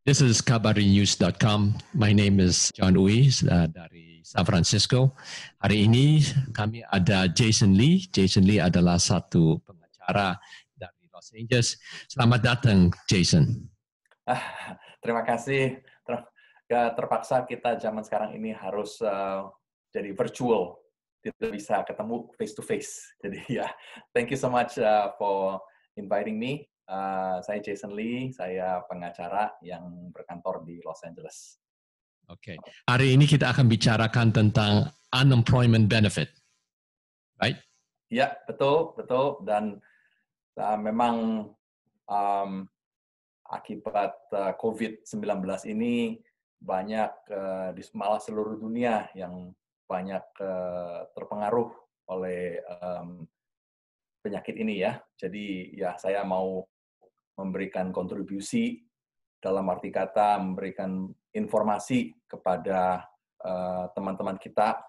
This is kabarinews.com. My name is John Uy dari San Francisco. Hari ini kami ada Jason Lee. Jason Lee adalah satu pengacara dari Los Angeles. Selamat datang, Jason. Terima kasih. Terpaksa kita zaman sekarang ini harus jadi virtual, tidak bisa ketemu face to face. Jadi ya, thank you so much for inviting me. Saya Jason Lee, saya pengacara yang berkantor di Los Angeles. Oke. Hari ini kita akan bicarakan tentang unemployment benefit, right? Ya, betul. Dan memang akibat COVID-19 ini banyak malah seluruh dunia yang banyak terpengaruh oleh penyakit ini ya. Jadi ya saya mau memberikan kontribusi dalam arti kata memberikan informasi kepada teman-teman kita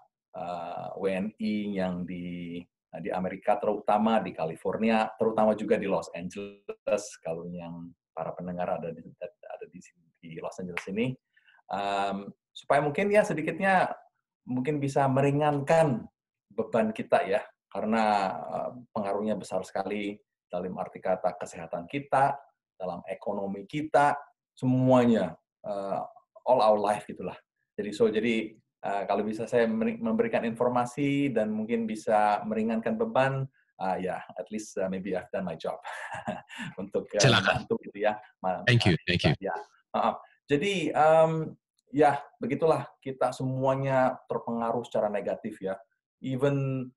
WNI yang di Amerika, terutama di California, terutama juga di Los Angeles. Kalau yang para pendengar ada di Los Angeles ini, supaya mungkin ya sedikitnya mungkin bisa meringankan beban kita ya, karena pengaruhnya besar sekali dalam arti kata kesehatan kita, dalam ekonomi kita, semuanya, all our life gitulah. Jadi kalau bisa saya memberikan informasi dan mungkin bisa meringankan beban, ya at least maybe I've done my job untuk membantu gitu ya. Thank you. Ya. Jadi ya begitulah, kita semuanya terpengaruh secara negatif ya. Even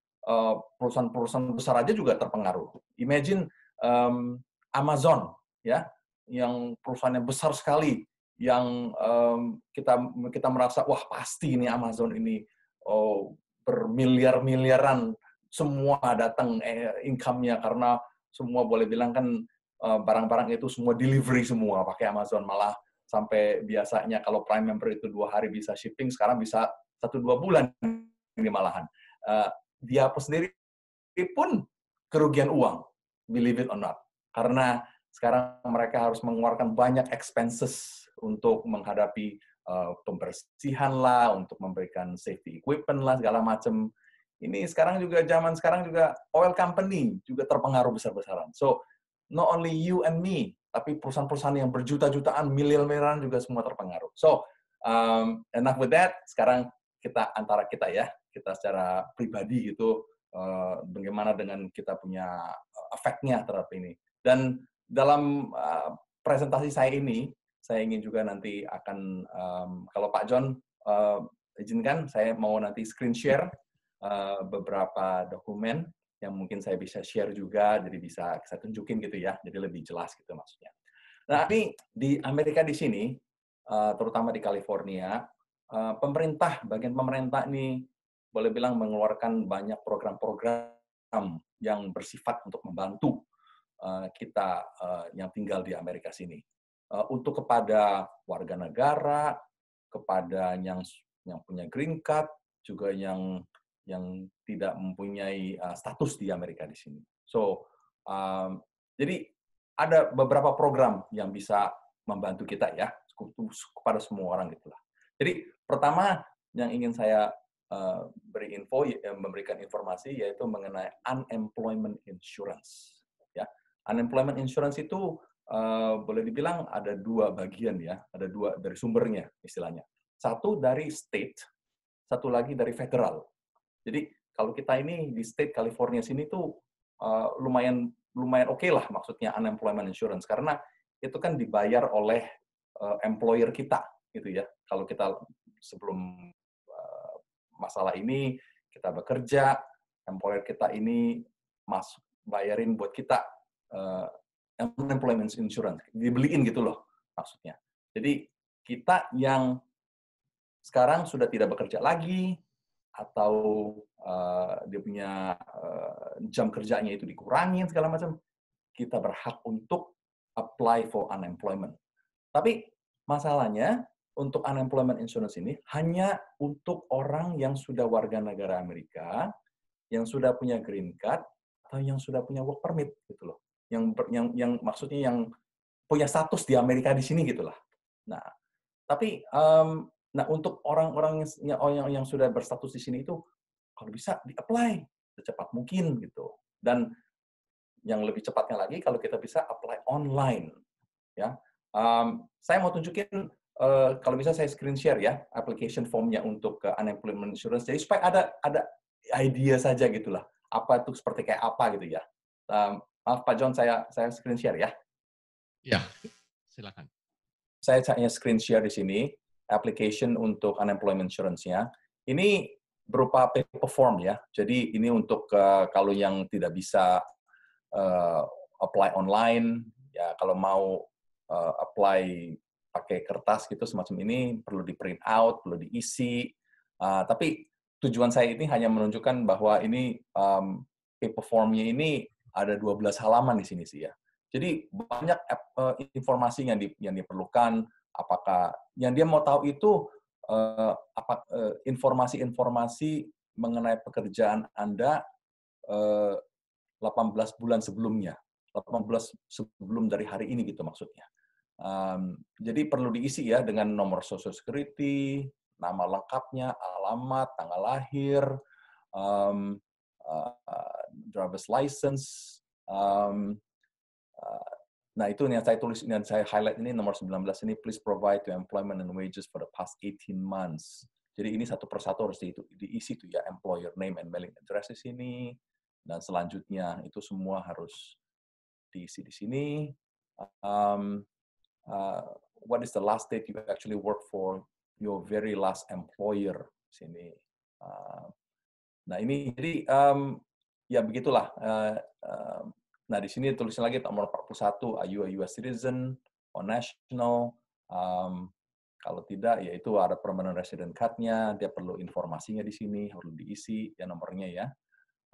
perusahaan-perusahaan besar aja juga terpengaruh. Imagine Amazon ya, yang perusahaannya besar sekali, yang kita merasa wah pasti ini Amazon ini bermiliar-miliaran semua datang income-nya, karena semua boleh bilang kan barang-barang itu semua delivery semua pakai Amazon, malah sampai biasanya kalau Prime member itu 2 hari bisa shipping, sekarang bisa 1-2 bulan ini malahan. Dia sendiri pun kerugian uang, believe it or not. Karena sekarang mereka harus mengeluarkan banyak expenses untuk menghadapi pembersihan lah, untuk memberikan safety equipment lah, segala macam. Ini zaman sekarang juga oil company juga terpengaruh besar-besaran. So, not only you and me, tapi perusahaan-perusahaan yang berjuta-jutaan, miliar-miliaran juga semua terpengaruh. So, enough with that. Sekarang antara kita ya, kita secara pribadi gitu, bagaimana dengan kita punya efeknya terhadap ini. Dan dalam presentasi saya ini, saya ingin juga nanti akan, kalau Pak John izinkan, saya mau nanti screen share beberapa dokumen yang mungkin saya bisa share juga, jadi bisa saya tunjukin gitu ya, jadi lebih jelas gitu maksudnya. Nah, ini di Amerika di sini, terutama di California, bagian pemerintah ini boleh bilang mengeluarkan banyak program-program yang bersifat untuk membantu kita yang tinggal di Amerika sini. Untuk kepada warga negara, kepada yang punya green card, juga yang tidak mempunyai status di Amerika di sini. So, jadi ada beberapa program yang bisa membantu kita ya, kepada semua orang gitulah. Jadi pertama yang ingin saya memberikan informasi yaitu mengenai unemployment insurance. Ya, unemployment insurance itu boleh dibilang ada 2 bagian ya, ada 2 dari sumbernya istilahnya. Satu dari state, satu lagi dari federal. Jadi kalau kita ini di state California sini tuh lumayan oke lah maksudnya unemployment insurance, karena itu kan dibayar oleh employer kita gitu ya. Kalau kita sebelum masalah ini kita bekerja, employer kita ini bayarin buat kita unemployment insurance, dibeliin gitu loh maksudnya. Jadi kita yang sekarang sudah tidak bekerja lagi, atau dia punya jam kerjanya itu dikurangin segala macam, kita berhak untuk apply for unemployment. Tapi masalahnya untuk unemployment insurance ini hanya untuk orang yang sudah warga negara Amerika, yang sudah punya green card, atau yang sudah punya work permit gitu loh. Yang maksudnya yang punya status di Amerika di sini gitulah. Nah, tapi nah untuk orang-orang yang sudah berstatus di sini itu kalau bisa di-apply secepat mungkin gitu. Dan yang lebih cepatnya lagi kalau kita bisa apply online ya. Saya mau tunjukin kalau bisa saya screen share ya application form-nya untuk unemployment insurance. Jadi supaya ada idea saja gitulah. Apa itu seperti kayak apa gitu ya. Maaf Pak John, saya screen share ya. Ya, silakan. Saya hanya screen share di sini application untuk unemployment insurance-nya. Ini berupa paper form ya. Jadi ini untuk kalau yang tidak bisa apply online, ya kalau mau apply pakai kertas gitu semacam ini perlu di print out, perlu diisi. Tapi tujuan saya ini hanya menunjukkan bahwa ini paper form-nya ini ada 12 halaman di sini sih ya. Jadi banyak informasi yang diperlukan. Apakah yang dia mau tahu itu informasi-informasi mengenai pekerjaan Anda 18 bulan sebelumnya, 18 sebelum dari hari ini gitu maksudnya. Jadi perlu diisi ya dengan nomor Social Security, nama lengkapnya, alamat, tanggal lahir, um, driver's license. Nah itu yang saya tulis dan saya highlight ini nomor 19 ini, please provide to employment and wages for the past 18 months. Jadi ini satu persatu harus diisi tuh ya, employer name and mailing address di sini, dan selanjutnya itu semua harus diisi di sini. Um, what is the last date you actually work for your very last employer di sini. Nah ini jadi ya begitulah. Nah di sini tulisnya lagi nomor 41, are you a US citizen or national? Kalau tidak, ya itu ada permanent resident card-nya, dia perlu informasinya di sini, harus diisi ya nomornya ya.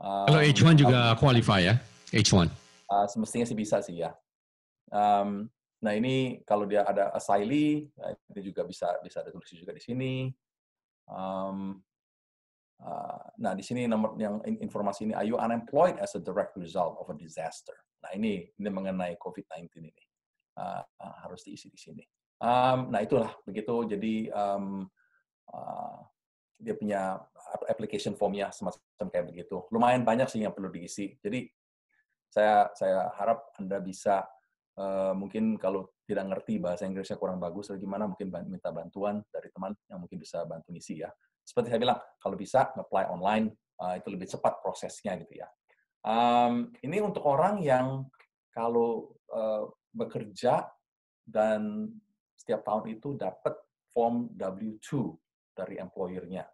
Kalau H1 juga qualify ya, H1. Semestinya sih bisa sih ya. Nah ini kalau dia ada asylee, ini juga bisa ditulis juga di sini. Nah di sini nomor yang informasi ini, are you unemployed as a direct result of a disaster? Nah ini mengenai COVID-19 ini harus diisi di sini. Nah itulah begitu. Jadi dia punya application form-nya semacam kayak begitu. Lumayan banyak sih yang perlu diisi. Jadi saya harap Anda bisa mungkin kalau tidak ngerti bahasa Inggrisnya kurang bagus atau gimana, mungkin minta bantuan dari teman yang mungkin bisa bantu ngisi ya. Seperti saya bilang, kalau bisa apply online itu lebih cepat prosesnya gitu ya. Ini untuk orang yang kalau bekerja dan setiap tahun itu dapat form W2 dari employer-nya.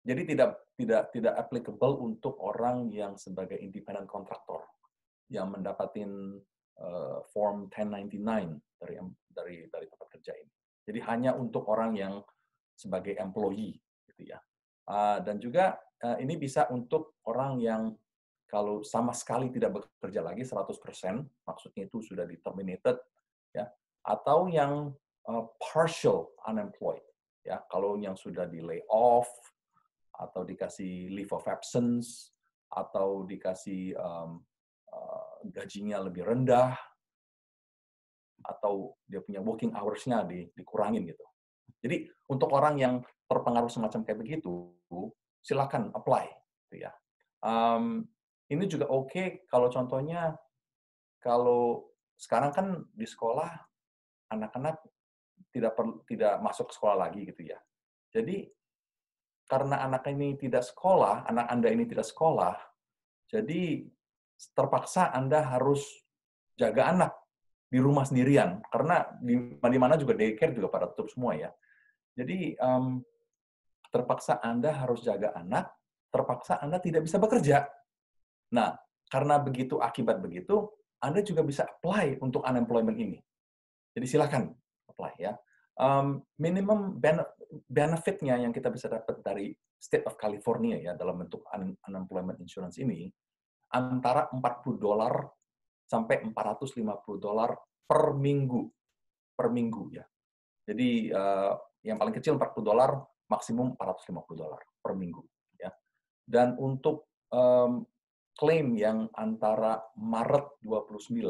Jadi tidak applicable untuk orang yang sebagai independent contractor yang mendapatkan form 1099 dari tempat kerja ini. Jadi hanya untuk orang yang sebagai employee gitu ya. Dan juga ini bisa untuk orang yang kalau sama sekali tidak bekerja lagi 100%, maksudnya itu sudah terminated ya, atau yang partial unemployed ya, kalau yang sudah di lay off atau dikasih leave of absence atau dikasih gajinya lebih rendah atau dia punya working hours-nya dikurangin gitu. Jadi untuk orang yang terpengaruh semacam kayak begitu, silakan apply. Gitu ya. Ini juga oke kalau contohnya kalau sekarang kan di sekolah anak-anak tidak masuk ke sekolah lagi gitu ya. Jadi karena anak ini tidak sekolah, anak Anda ini tidak sekolah, jadi terpaksa Anda harus jaga anak di rumah sendirian karena di mana juga daycare juga pada tutup semua ya. Jadi terpaksa Anda harus jaga anak, terpaksa Anda tidak bisa bekerja. Nah, karena begitu akibat begitu, Anda juga bisa apply untuk unemployment ini. Jadi silakan apply ya. Minimum benefit-nya yang kita bisa dapat dari State of California ya dalam bentuk unemployment insurance ini antara $40 sampai $450 per minggu ya. Jadi yang paling kecil $40, maksimum $450 per minggu ya. Dan untuk klaim yang antara Maret 29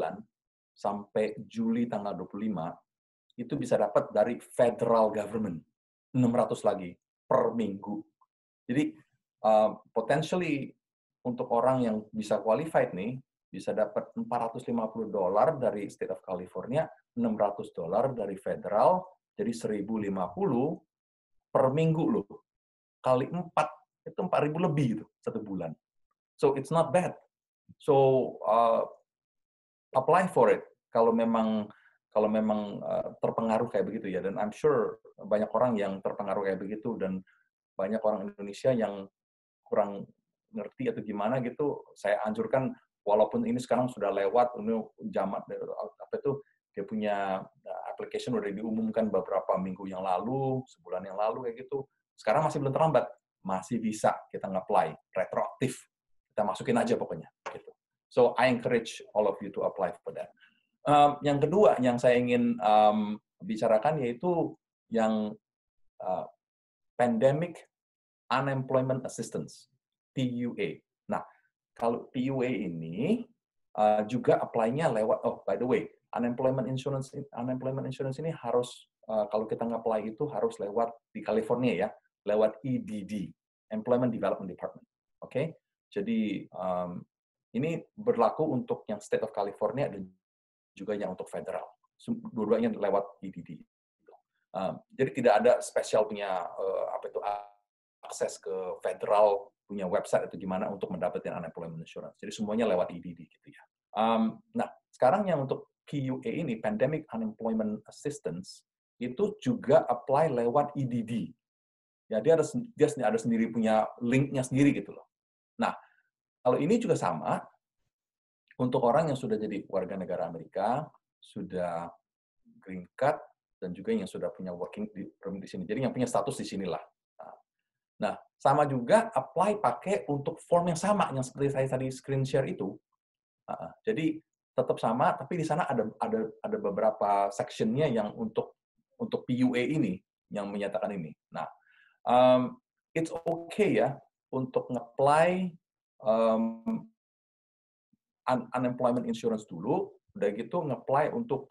sampai Juli tanggal 25 itu bisa dapat dari federal government. 600 lagi per minggu. Jadi, potentially untuk orang yang bisa qualified nih, bisa dapat $450 dari State of California, $600 dari federal, jadi 1.050 per minggu loh. Kali 4, itu 4.000 lebih gitu, satu bulan. So, it's not bad. So, apply for it. Kalau memang terpengaruh kayak begitu ya, dan I'm sure banyak orang yang terpengaruh kayak begitu, dan banyak orang Indonesia yang kurang ngerti atau gimana gitu, saya anjurkan, walaupun ini sekarang sudah lewat, ini zaman apa itu, dia punya application udah diumumkan beberapa minggu yang lalu, sebulan yang lalu kayak gitu. Sekarang masih belum terlambat, masih bisa kita nge-apply retroaktif, kita masukin aja pokoknya gitu. So I encourage all of you to apply for that. Yang kedua yang saya ingin bicarakan yaitu yang Pandemic Unemployment Assistance, PUA. Nah, kalau PUA ini juga apply-nya lewat, by the way, unemployment insurance ini harus, kalau kita nge-apply itu harus lewat di California ya, lewat EDD, Employment Development Department. Oke? Jadi, ini berlaku untuk yang State of California dan juga yang untuk federal. Dua-duanya lewat EDD. Jadi tidak ada spesial punya akses ke federal punya website atau gimana untuk mendapatkan unemployment insurance. Jadi semuanya lewat EDD gitu ya. Nah, sekarang yang untuk PUA ini, Pandemic Unemployment Assistance, itu juga apply lewat EDD. Ya, dia ada sendiri punya link-nya sendiri gitu loh. Nah, kalau ini juga sama, untuk orang yang sudah jadi warga negara Amerika, sudah green card, dan juga yang sudah punya working permit di sini. Jadi yang punya status di sinilah. Nah, sama juga apply pakai untuk form yang sama, yang seperti saya tadi screen share itu. Jadi tetap sama, tapi di sana ada beberapa section-nya yang untuk PUA ini, yang menyatakan ini. Nah, it's okay ya untuk nge-apply unemployment insurance dulu, udah gitu nge-apply untuk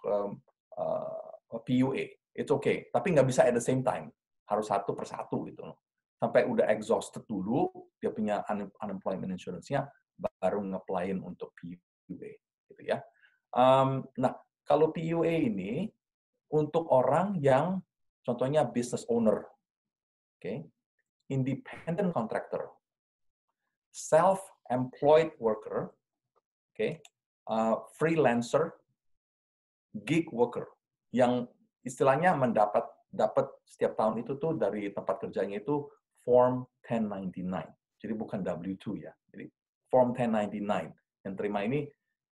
PUA. It's okay, tapi nggak bisa at the same time. Harus satu persatu gitu loh. Sampai udah exhausted dulu, dia punya unemployment insurance-nya, baru nge-apply-in untuk PUA. Gitu ya. Nah, kalau PUA ini, untuk orang yang, contohnya business owner, okay? Independent contractor, self-employed worker, okay? Freelancer, gig worker, yang istilahnya dapat setiap tahun itu tuh dari tempat kerjanya itu Form 1099. Jadi bukan W-2 ya. Jadi Form 1099 yang terima ini,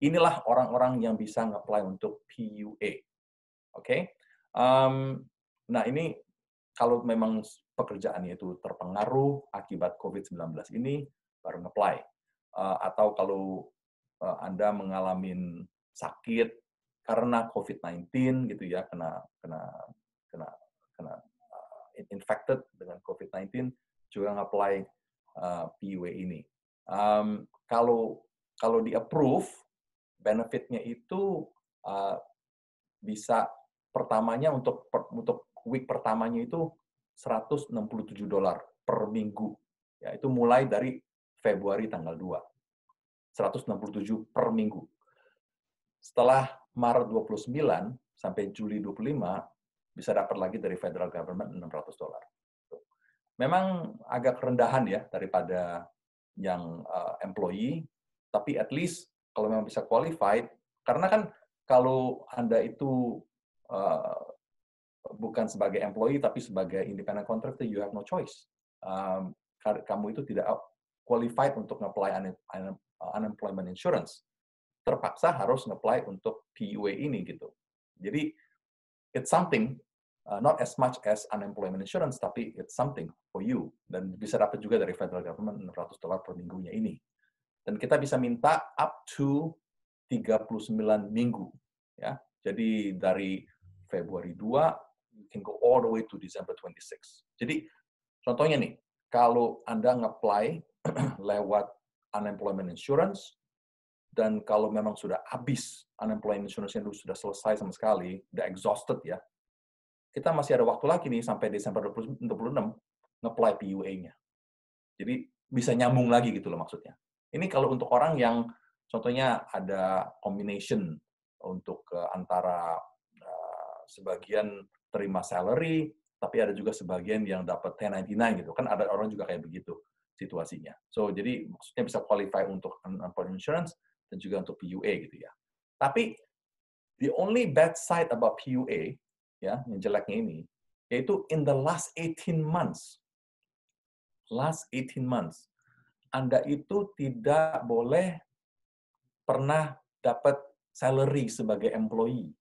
inilah orang-orang yang bisa nge-apply untuk PUA. Oke? Nah, ini kalau memang pekerjaannya itu terpengaruh akibat COVID-19 ini, baru nge-apply. Atau kalau Anda mengalami sakit karena COVID-19 gitu ya, kena infected dengan COVID-19, juga nge-apply PUA ini. Kalau di-approve, benefit-nya itu bisa pertamanya untuk week pertamanya itu $167 per minggu. Ya, itu mulai dari Februari tanggal 2. 167 per minggu. Setelah Maret 29 sampai Juli 25, bisa dapat lagi dari federal government $600. Memang agak rendahan ya daripada yang employee, tapi at least kalau memang bisa qualified, karena kan kalau Anda itu bukan sebagai employee, tapi sebagai independent contractor, you have no choice. Kamu itu tidak qualified untuk nge-apply unemployment insurance. Terpaksa harus nge-apply untuk PUA ini gitu. Jadi, it's something, not as much as unemployment insurance, tapi it's something for you. Dan bisa dapat juga dari federal government $600 per minggunya ini. Dan kita bisa minta up to 39 minggu. Ya. Jadi dari Februari 2, you can go all the way to December 26. Jadi contohnya nih, kalau Anda nge-apply lewat unemployment insurance, dan kalau memang sudah habis unemployment insurance-nya sudah selesai sama sekali, udah exhausted ya, kita masih ada waktu lagi nih sampai Desember 2026 nge-apply PUA-nya. Jadi bisa nyambung lagi gitu loh maksudnya. Ini kalau untuk orang yang contohnya ada combination untuk antara sebagian terima salary, tapi ada juga sebagian yang dapat 1099 gitu. Kan ada orang juga kayak begitu situasinya. So, jadi maksudnya bisa qualify untuk unemployment insurance dan juga untuk PUA gitu ya. Tapi the only bad side about PUA, ya, yang jeleknya ini, yaitu in the last 18 months, Anda itu tidak boleh pernah dapat salary sebagai employee.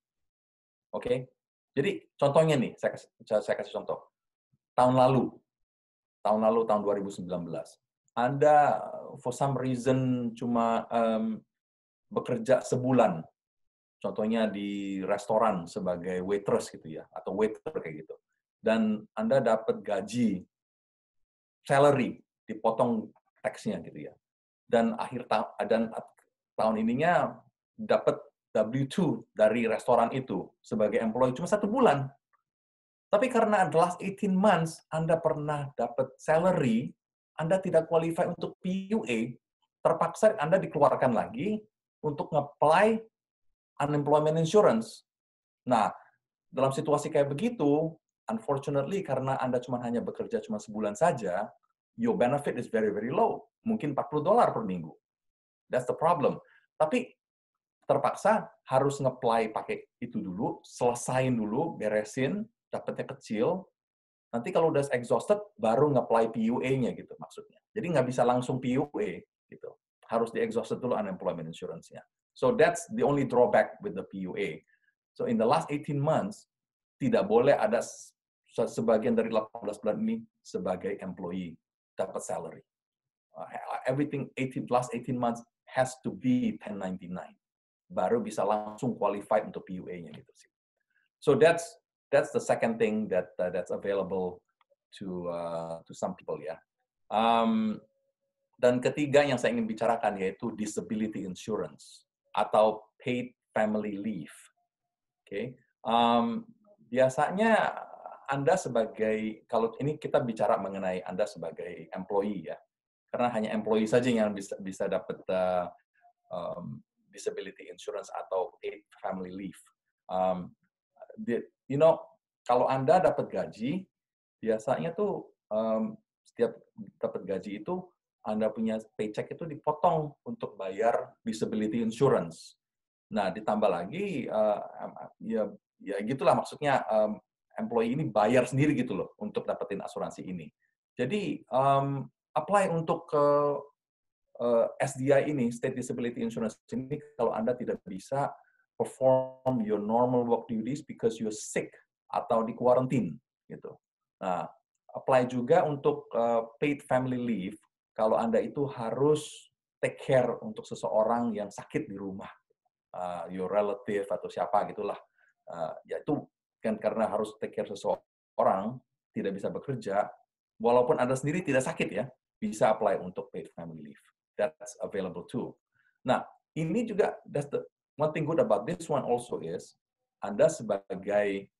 Oke? Jadi contohnya nih, saya kasih contoh. Tahun lalu, tahun 2019, Anda for some reason cuma bekerja sebulan, contohnya di restoran sebagai waitress gitu ya, atau waiter kayak gitu. Dan Anda dapat gaji, salary, dipotong tax-nya gitu ya. Dan tahun ininya dapat W2 dari restoran itu sebagai employee cuma 1 bulan. Tapi karena the last 18 months Anda pernah dapat salary, Anda tidak qualify untuk PUA, terpaksa Anda dikeluarkan lagi untuk nge-apply unemployment insurance. Nah, dalam situasi kayak begitu, unfortunately karena Anda hanya bekerja cuma sebulan saja, your benefit is very very low. Mungkin $40 per minggu. That's the problem. Tapi terpaksa harus nge-apply pakai itu dulu, selesain dulu, beresin, dapatnya kecil. Nanti kalau udah exhausted, baru nge-apply PUA-nya gitu maksudnya. Jadi nggak bisa langsung PUA gitu. Harus di-exhausted dulu unemployment insurance-nya. So that's the only drawback with the PUA. So in the last 18 months, tidak boleh ada sebagian dari 18 bulan ini sebagai employee dapat salary. Everything last 18 months has to be 1099. Baru bisa langsung qualified untuk PUA-nya gitu sih. So that's the second thing that's available to some people ya. Dan ketiga yang saya ingin bicarakan yaitu disability insurance atau paid family leave. Oke. Biasanya Anda sebagai, kalau ini kita bicara mengenai Anda sebagai employee ya, karena hanya employee saja yang bisa dapat disability insurance atau paid family leave. Kalau Anda dapat gaji, biasanya tuh setiap dapat gaji itu Anda punya paycheck itu dipotong untuk bayar disability insurance. Nah, ditambah lagi ya gitulah maksudnya employee ini bayar sendiri gitu loh untuk dapetin asuransi ini. Jadi apply untuk SDI ini, State Disability Insurance ini, kalau Anda tidak bisa perform your normal work duties because you're sick atau di quarantine gitu. Nah, apply juga untuk paid family leave kalau Anda itu harus take care untuk seseorang yang sakit di rumah, your relative atau siapa gitulah. Yaitu kan karena harus take care seseorang, tidak bisa bekerja, walaupun Anda sendiri tidak sakit ya, bisa apply untuk paid family leave. That's available too. Nah, ini juga that's the one thing good about this one also is Anda sebagai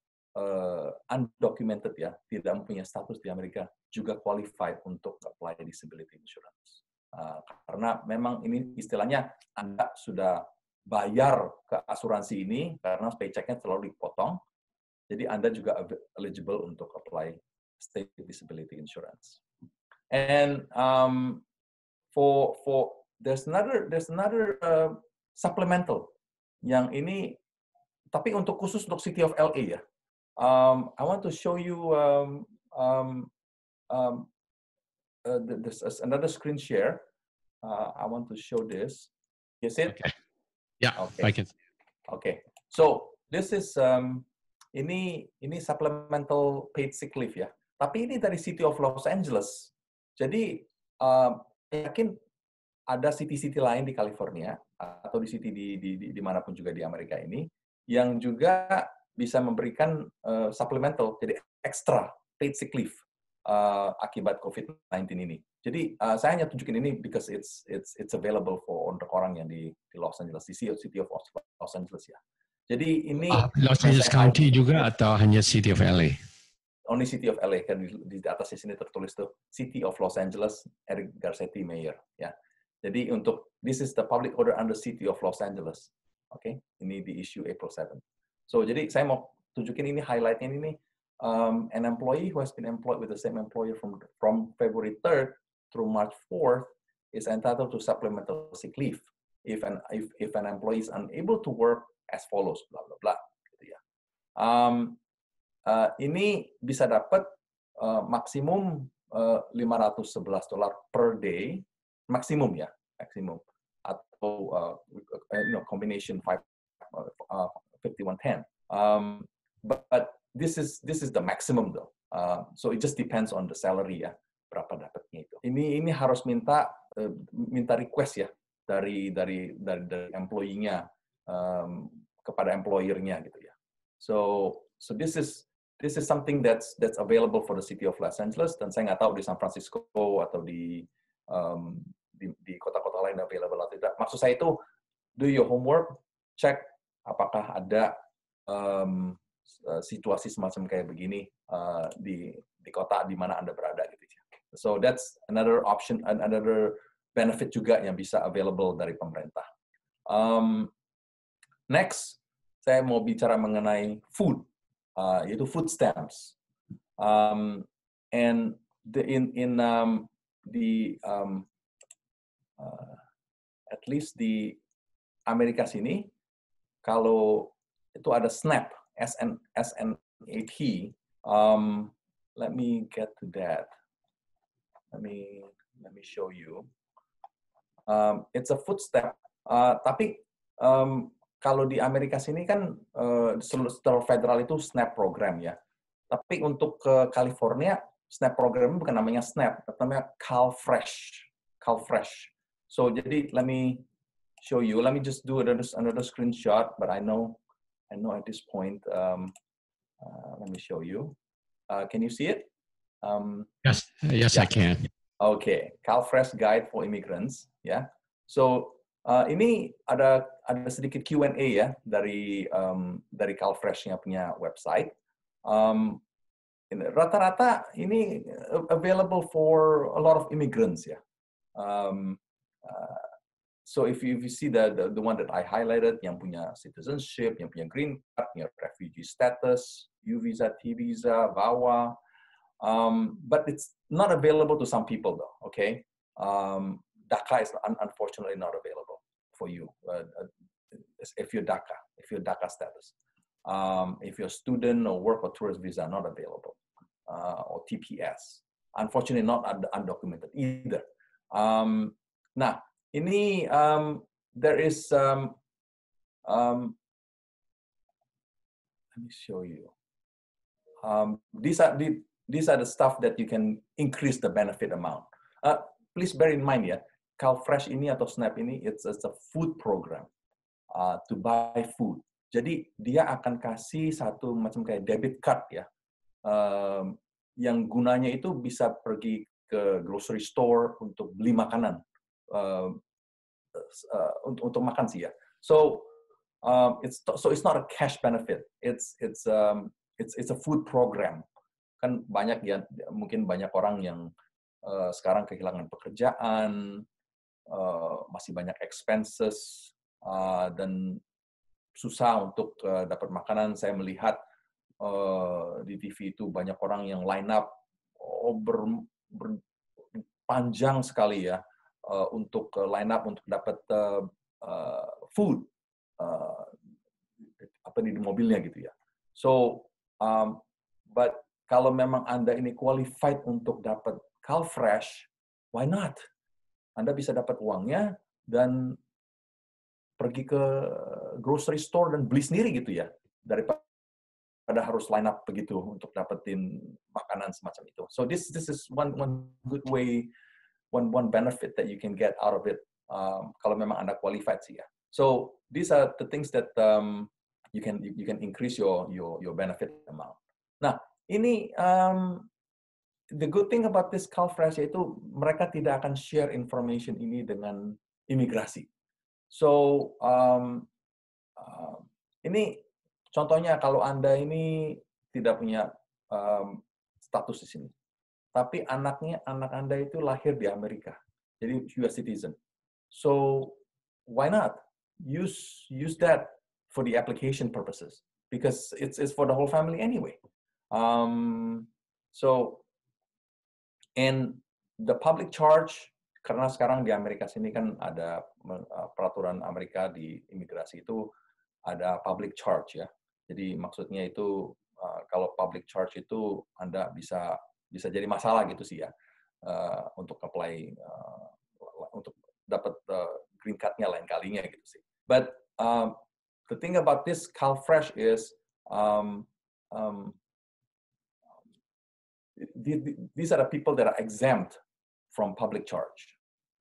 undocumented ya, tidak mempunyai status di Amerika, juga qualified untuk apply disability insurance. Karena memang ini istilahnya Anda sudah bayar ke asuransi ini karena paycheck-nya selalu dipotong, jadi Anda juga eligible untuk apply state disability insurance. And for there's another supplemental yang ini tapi khusus untuk City of LA ya. I want to show you there's another screen share. I want to show this. You see it? Okay. Yeah, okay. I can. Okay. So this is ini supplemental paid sick leave ya. Tapi ini dari City of Los Angeles. Jadi yakin ada city-city lain di California atau di city di manapun juga di Amerika ini yang juga bisa memberikan supplemental, jadi extra paid sick leave akibat COVID-19 ini. Jadi saya hanya tunjukin ini because it's available for untuk orang yang di Los Angeles, di City of Los Angeles ya. Jadi ini Los yang Angeles saya County juga atau hanya City of LA? only City of LA, kan di atasnya sini tertulis tuh City of Los Angeles, Eric Garcetti Mayor, ya. Jadi untuk this is the public order under City of Los Angeles, oke? Ini di issue April 7. So jadi saya mau tunjukin ini highlightnya ini, an employee who has been employed with the same employer from February 3rd through March 4th is entitled to supplemental sick leave if an employee is unable to work as follows, bla bla bla, gitu ya. Ini bisa dapat maksimum $511 per day, maksimum ya, maksimum, atau combination 5110. But this is the maximum though. So it just depends on the salary ya, berapa dapatnya itu. Ini harus minta request ya dari employee-nya kepada employer-nya gitu ya. So this is something that's available for the City of Los Angeles, dan saya nggak tahu di San Francisco atau di kota-kota lain available atau tidak. Maksud saya itu, do your homework, cek apakah ada situasi semacam kayak begini di kota di mana Anda berada gitu. So that's another option, another benefit juga yang bisa available dari pemerintah. Next, saya mau bicara mengenai food. Yaitu food stamps, and at least di Amerika sini, kalau itu ada SNAP, SNAP. Let me get to that. Let me show you. It's a food stamp, tapi kalau di Amerika sini kan seluruh federal itu SNAP program ya. Tapi untuk ke California, SNAP program bukan namanya SNAP, namanya CalFresh. CalFresh. So jadi let me show you. Let me just do another screenshot, but I know at this point. Let me show you. Can you see it? Yes, yeah. I can. Okay, CalFresh Guide for Immigrants. Ya. So ini ada sedikit Q&A ya dari CalFresh-nya punya website. Rata-rata ini available for a lot of immigrants ya. So if you see the one that I highlighted, yang punya citizenship, yang punya green card, yang refugee status, U visa, T visa, VAWA, but it's not available to some people though. Okay, DACA is unfortunately not available for you if you're DACA status. If you're student or work or tourist visa, not available, or TPS. Unfortunately, not undocumented either. Nah, ini there is let me show you. These are the stuff that you can increase the benefit amount. Please bear in mind ya, CalFresh ini atau SNAP ini it's a food program to buy food. Jadi dia akan kasih satu macam kayak debit card ya, yang gunanya itu bisa pergi ke grocery store untuk beli makanan, untuk makan sih ya. So it's not a cash benefit. It's a food program. Kan banyak ya, mungkin banyak orang yang sekarang kehilangan pekerjaan, masih banyak expenses, dan susah untuk dapat makanan. Saya melihat di TV itu banyak orang yang line up panjang sekali ya, untuk line up untuk dapat food di mobilnya gitu ya. So, but kalau memang Anda ini qualified untuk dapat CalFresh, why not? Anda bisa dapat uangnya dan pergi ke grocery store dan beli sendiri gitu ya, daripada harus line up begitu untuk dapetin makanan semacam itu. So this is one good way, one benefit that you can get out of it, kalau memang Anda qualified sih ya. So these are the things that you can increase your benefit amount. Nah, ini the good thing about this CalFresh yaitu mereka tidak akan share information ini dengan imigrasi. So Ini contohnya kalau Anda ini tidak punya status di sini, tapi anak Anda itu lahir di Amerika, jadi US citizen. So why not use that for the application purposes? Because it's for the whole family anyway. So and the public charge, karena sekarang di Amerika sini kan ada peraturan Amerika di imigrasi itu ada public charge ya. Jadi maksudnya itu kalau public charge itu Anda bisa jadi masalah gitu sih ya untuk apply untuk dapat green card-nya lain kalinya gitu sih. But the thing about this CalFresh is these are the people that are exempt from public charge.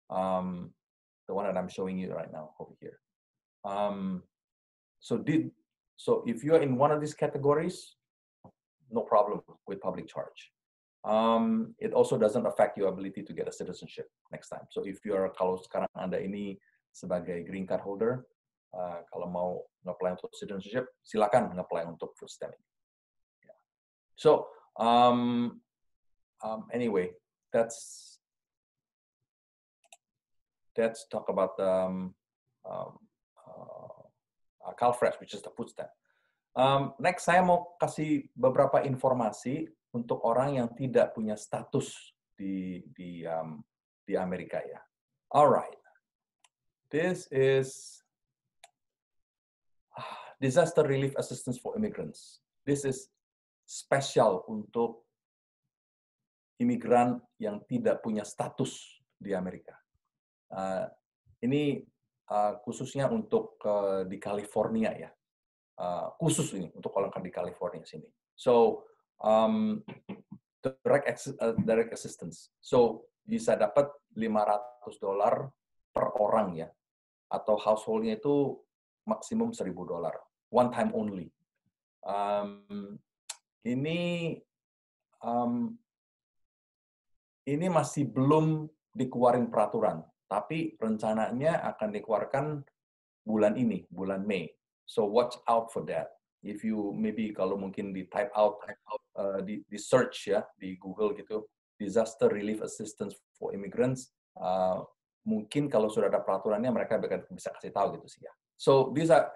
The one that I'm showing you right now over here. So if you're in one of these categories, no problem with public charge. It also doesn't affect your ability to get a citizenship next time. So if kalau sekarang Anda ini sebagai green card holder, kalau mau nge-apply untuk citizenship, silakan nge-apply untuk food stamp. Yeah. So anyway, let's talk about CalFresh, which is the food stamp. Next, saya mau kasih beberapa informasi untuk orang yang tidak punya status di Amerika ya. Alright, this is disaster relief assistance for immigrants. This is spesial untuk imigran yang tidak punya status di Amerika. Ini khususnya untuk di California ya. Khusus ini untuk orang di California sini. So direct assistance. So bisa dapat $500 per orang ya, atau household-nya itu maksimum $1,000. One time only. Ini masih belum dikeluarin peraturan, tapi rencananya akan dikeluarkan bulan ini, bulan Mei. So watch out for that. If you maybe kalau mungkin di type out di search ya di Google gitu, disaster relief assistance for immigrants, mungkin kalau sudah ada peraturannya mereka bisa kasih tahu gitu sih ya. So these are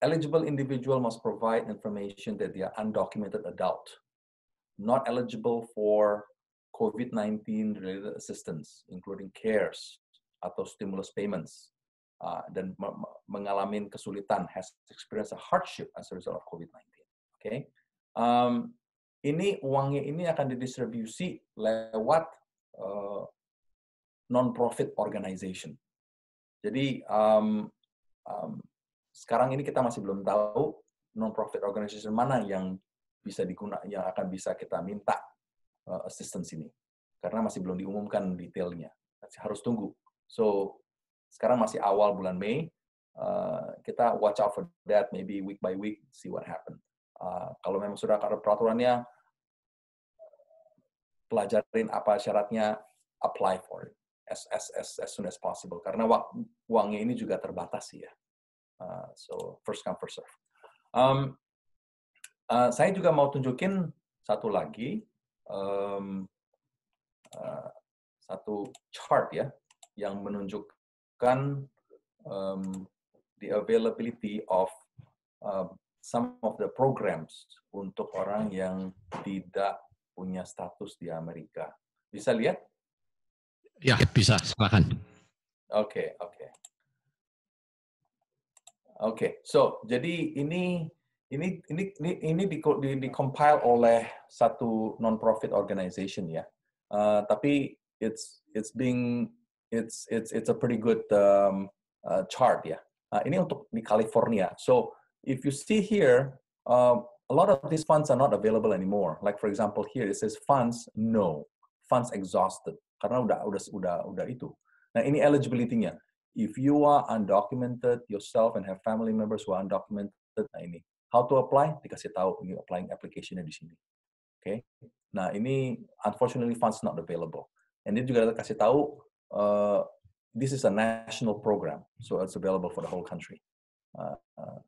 eligible individual must provide information that they are undocumented adult, not eligible for COVID-19 related assistance, including CARES atau stimulus payments. Dan mengalami kesulitan, has experienced a hardship as a result of COVID-19. Okay, ini uangnya ini akan didistribusi lewat non-profit organization. Jadi sekarang ini kita masih belum tahu non-profit organization mana yang bisa yang akan bisa kita minta assistance ini, karena masih belum diumumkan detailnya. Harus tunggu. So sekarang masih awal bulan Mei, kita watch out for that, maybe week by week, see what happen. Kalau memang sudah ada peraturannya, pelajarin apa syaratnya, apply for it as soon as possible. Karena uangnya ini juga terbatas ya. So first come first serve. Saya juga mau tunjukin satu lagi, satu chart ya, yang menunjukkan the availability of some of the programs untuk orang yang tidak punya status di Amerika. Bisa lihat? Ya, bisa, silakan. Oke. So jadi ini di-compile oleh satu non-profit organization ya. Tapi it's a pretty good chart ya. Ini untuk di California. So if you see here, a lot of these funds are not available anymore. Like for example here it says funds exhausted karena udah itu. Nah ini eligibility-nya. If you are undocumented yourself and have family members who are undocumented, nah ini how to apply dikasih tahu ini applying application-nya di sini. Okay. Nah ini unfortunately funds not available. And dia juga kasih tahu this is a national program, so it's available for the whole country.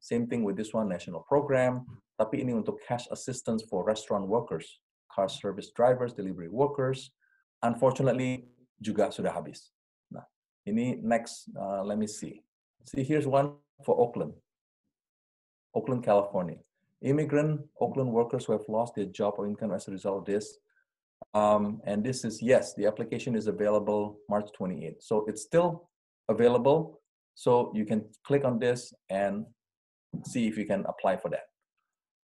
Same thing with this one, national program. Tapi ini untuk cash assistance for restaurant workers, car service drivers, delivery workers. Unfortunately, juga sudah habis. Nah, ini next, let me see. See, here's one for Oakland, California. Immigrant Oakland workers who have lost their job or income as a result of this. And this is, yes, the application is available March 28th. So it's still available. So you can click on this and see if you can apply for that.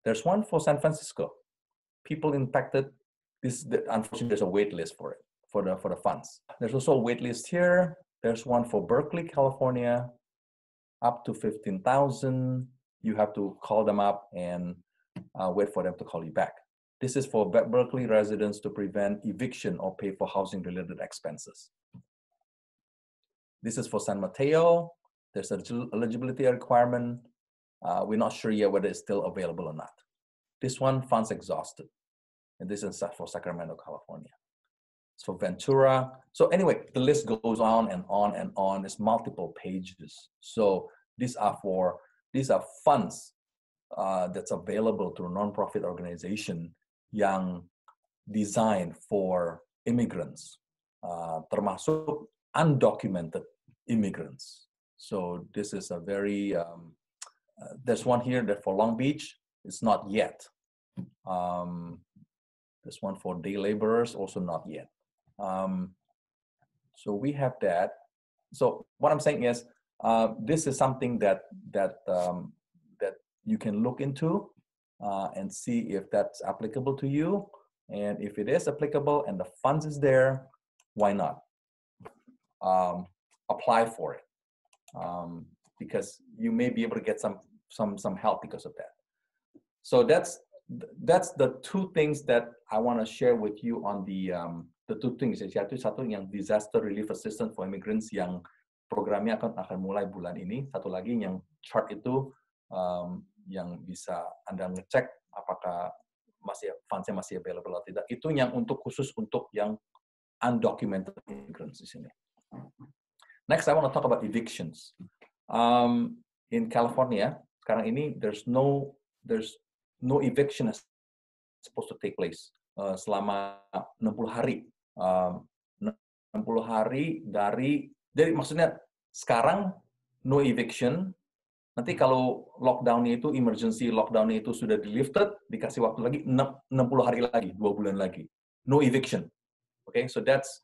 There's one for San Francisco. People impacted, unfortunately, there's a wait list for it, for the funds. There's also a wait list here. There's one for Berkeley, California, up to 15,000. You have to call them up and wait for them to call you back. This is for Berkeley residents to prevent eviction or pay for housing-related expenses. This is for San Mateo. There's an eligibility requirement. We're not sure yet whether it's still available or not. This one, funds exhausted. And this is for Sacramento, California. It's for Ventura. So anyway, the list goes on and on and on. It's multiple pages. So these are funds that's available to a nonprofit organization yang designed for immigrants, termasuk undocumented immigrants. So this is a very, there's one here that for Long Beach, it's not yet. There's one for day laborers, also not yet. So we have that. So what I'm saying is, this is something that you can look into and see if that's applicable to you. And if it is applicable and the funds is there, why not? Apply for it. Because you may be able to get some help because of that. So that's the two things that I want to share with you on the two things. Yaitu satu yang disaster relief assistance for immigrants yang programnya akan mulai bulan ini. Satu lagi yang chart itu yang bisa Anda ngecek apakah funds-nya masih available atau tidak. Itu yang khusus untuk yang undocumented immigrants di sini. Next, I want to talk about evictions. In California, sekarang ini there's no eviction is supposed to take place selama 60 hari. 60 hari dari maksudnya sekarang no eviction. Nanti kalau lockdown-nya itu, emergency lockdown-nya itu sudah di-lifted, dikasih waktu lagi 60 hari lagi, 2 bulan lagi. No eviction. Okay, so that's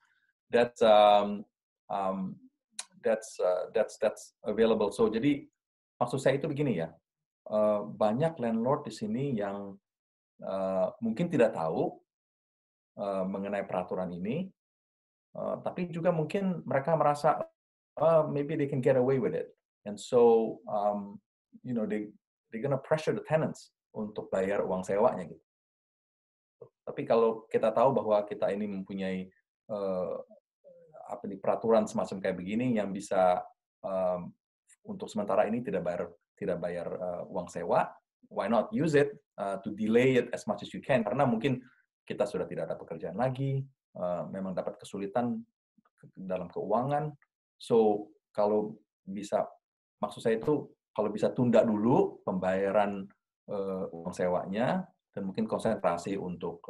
available. So jadi maksud saya itu begini ya, banyak landlord di sini yang mungkin tidak tahu mengenai peraturan ini, tapi juga mungkin mereka merasa maybe they can get away with it, and so they're gonna pressure the tenants untuk bayar uang sewanya gitu. Tapi kalau kita tahu bahwa kita ini mempunyai peraturan semacam kayak begini yang bisa untuk sementara ini tidak bayar uang sewa, why not use it to delay it as much as you can? Karena mungkin kita sudah tidak ada pekerjaan lagi, memang dapat kesulitan dalam keuangan. So kalau bisa, maksud saya itu kalau bisa tunda dulu pembayaran uang sewanya dan mungkin konsentrasi untuk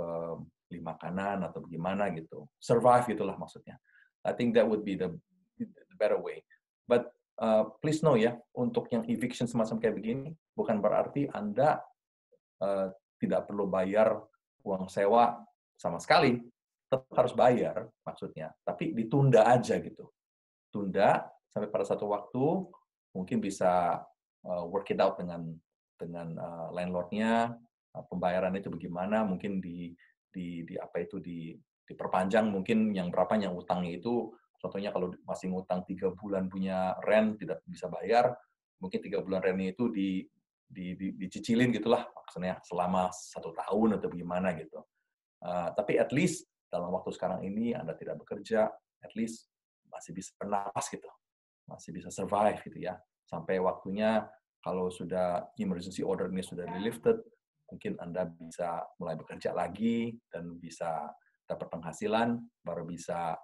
beli makanan atau bagaimana gitu, survive gitulah maksudnya. I think that would be the better way. But please know ya, untuk yang eviction semacam kayak begini, bukan berarti Anda tidak perlu bayar uang sewa sama sekali. Tetap harus bayar maksudnya, tapi ditunda aja gitu. Tunda sampai pada satu waktu, mungkin bisa work it out dengan landlord-nya, pembayaran itu bagaimana, mungkin diperpanjang, mungkin yang berapa yang utangnya itu. Contohnya kalau masih ngutang 3 bulan punya rent tidak bisa bayar, mungkin 3 bulan rentnya itu dicicilin gitulah maksudnya selama 1 tahun atau bagaimana gitu. Tapi at least dalam waktu sekarang ini Anda tidak bekerja, at least masih bisa bernapas gitu, masih bisa survive gitu ya. Sampai waktunya kalau sudah emergency order ini sudah di-lifted, mungkin Anda bisa mulai bekerja lagi dan bisa dapat penghasilan, baru bisa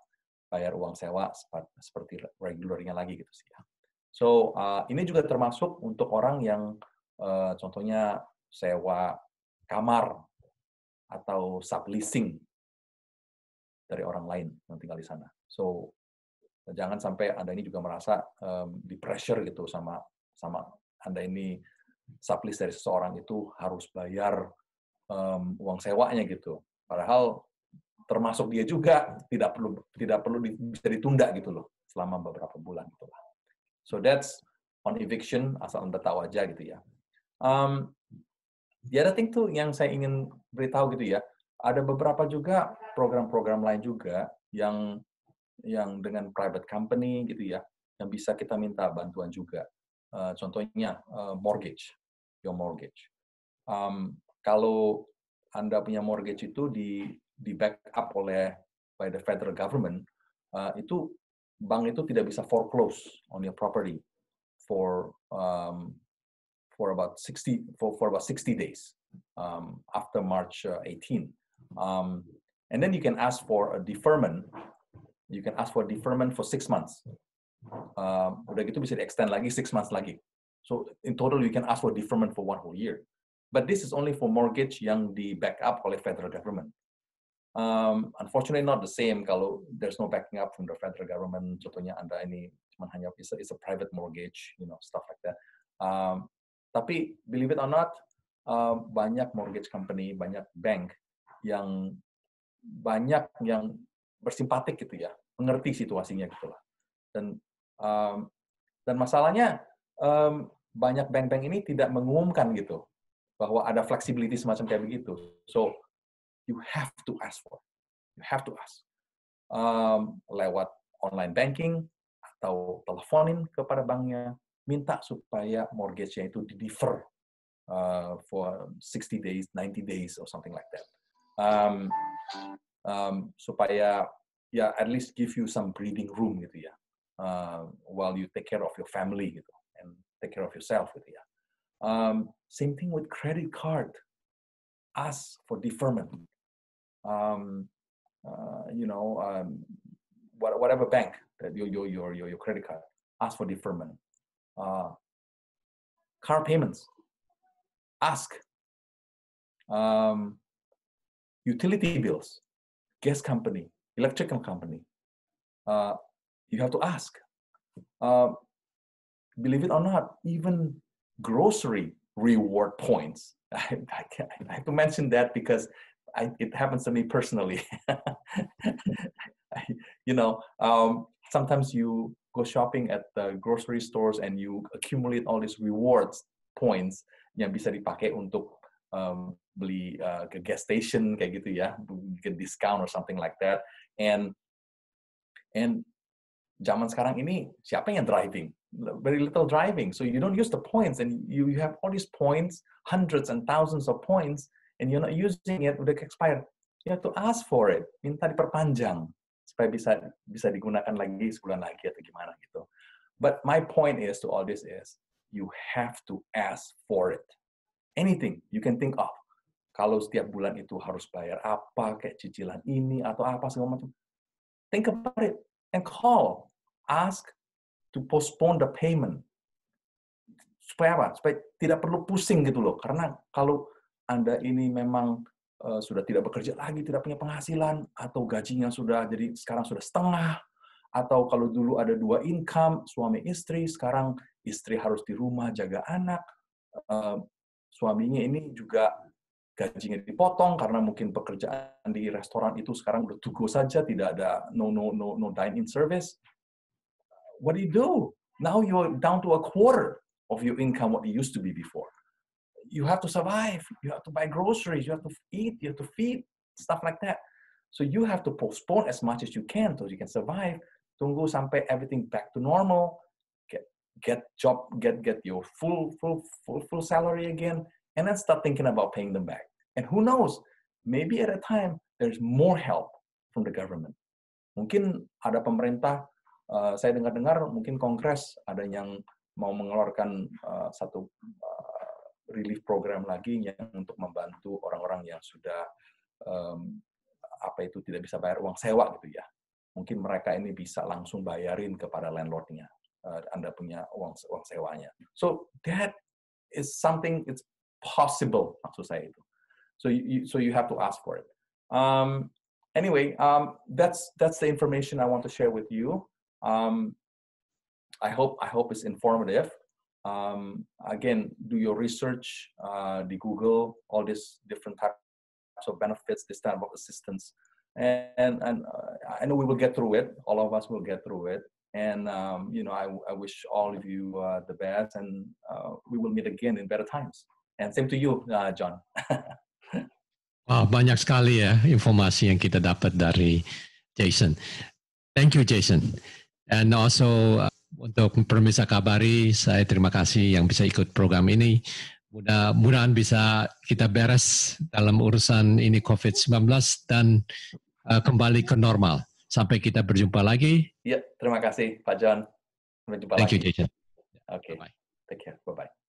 bayar uang sewa seperti regularnya lagi gitu sih ya. So, ini juga termasuk untuk orang yang contohnya sewa kamar atau subleasing dari orang lain yang tinggal di sana. So, jangan sampai Anda ini juga merasa di pressure gitu sama Anda ini sublease dari seseorang itu harus bayar uang sewanya gitu. Padahal termasuk dia juga tidak perlu bisa ditunda gitu loh selama beberapa bulan gitu lah. So that's on eviction, asal Anda tahu aja gitu ya. The other thing tuh yang saya ingin beritahu gitu ya, ada beberapa juga program-program lain juga yang dengan private company gitu ya, yang bisa kita minta bantuan juga. Contohnya mortgage, your mortgage. Kalau Anda punya mortgage itu di backup oleh by the federal government, itu bank itu tidak bisa foreclose on your property for about 60 days after March 18. And then you can ask for a deferment. You can ask for deferment for 6 months. Udah gitu bisa di-extend lagi 6 months lagi. So in total you can ask for deferment for 1 whole year. But this is only for mortgage yang di backup oleh federal government. Unfortunately not the same kalau there's no backing up from the federal government. Contohnya Anda ini cuma hanya it's a private mortgage, stuff like that. Tapi believe it or not, banyak mortgage company, banyak bank yang banyak yang bersimpatik gitu ya, mengerti situasinya gitu lah. Dan masalahnya banyak bank-bank ini tidak mengumumkan gitu bahwa ada flexibility semacam kayak begitu. So you have to ask for it. You have to ask. Lewat online banking atau teleponin kepada banknya, minta supaya mortgage-nya itu di-defer for 60 days, 90 days, or something like that. Supaya ya at least give you some breathing room gitu ya, while you take care of your family gitu, and take care of yourself gitu ya. Same thing with credit card. Ask for deferment. Whatever bank that your credit card, ask for deferment. Car payments, ask. Utility bills, gas company, electrical company, you have to ask. Believe it or not, even grocery reward points. I have to mention that because it happens to me personally. Sometimes you go shopping at the grocery stores and you accumulate all these rewards points yang bisa dipakai untuk beli ke gas station kayak gitu ya, get discount or something like that. And zaman sekarang ini siapa yang driving? Very little driving, so you don't use the points, and you have all these points, hundreds and thousands of points, and you're not using it, udah expired. You have to ask for it, minta diperpanjang supaya bisa digunakan lagi sebulan lagi atau gimana gitu. But my point is to all this is you have to ask for it. Anything you can think of. Kalau setiap bulan itu harus bayar apa, kayak cicilan ini atau apa segala macam. Think about it and call. Ask to postpone the payment. Supaya apa? Supaya tidak perlu pusing gitu loh. Karena kalau Anda ini memang sudah tidak bekerja lagi, tidak punya penghasilan, atau gajinya sekarang sudah setengah, atau kalau dulu ada 2 income, suami istri, sekarang istri harus di rumah jaga anak, suaminya ini juga gajinya dipotong karena mungkin pekerjaan di restoran itu sekarang udah to go saja, tidak ada no dine-in service. What do? Now you're down to a quarter of your income what it used to be before. You have to survive. You have to buy groceries. You have to eat. You have to feed, stuff like that. So you have to postpone as much as you can so you can survive. Tunggu sampai everything back to normal. Get your full salary again, and then start thinking about paying them back. And who knows? Maybe at a time there's more help from the government. Mungkin ada pemerintah. Saya dengar mungkin Kongres ada yang mau mengeluarkan satu relief program lagi yang untuk membantu orang-orang yang sudah tidak bisa bayar uang sewa gitu ya. Mungkin mereka ini bisa langsung bayarin kepada landlord-nya. Anda punya uang sewanya. So that is something it's possible, maksud saya itu. So you have to ask for it. Anyway, that's the information I want to share with you. I hope it's informative. Again, do your research, di Google, all these different types of benefits, this type of assistance, and I know we will get through it. All of us will get through it. And I wish all of you the best, and we will meet again in better times. And same to you, John. Wow, banyak sekali ya informasi yang kita dapat dari Jason. Thank you, Jason. And also untuk pemirsa Kabari, saya terima kasih yang bisa ikut program ini. Mudah-mudahan bisa kita beres dalam urusan ini COVID-19 dan kembali ke normal. Sampai kita berjumpa lagi. Ya, terima kasih Pak John. Sampai jumpa lagi. Thank you, Jason. Okay. Bye-bye. Take care. Bye-bye.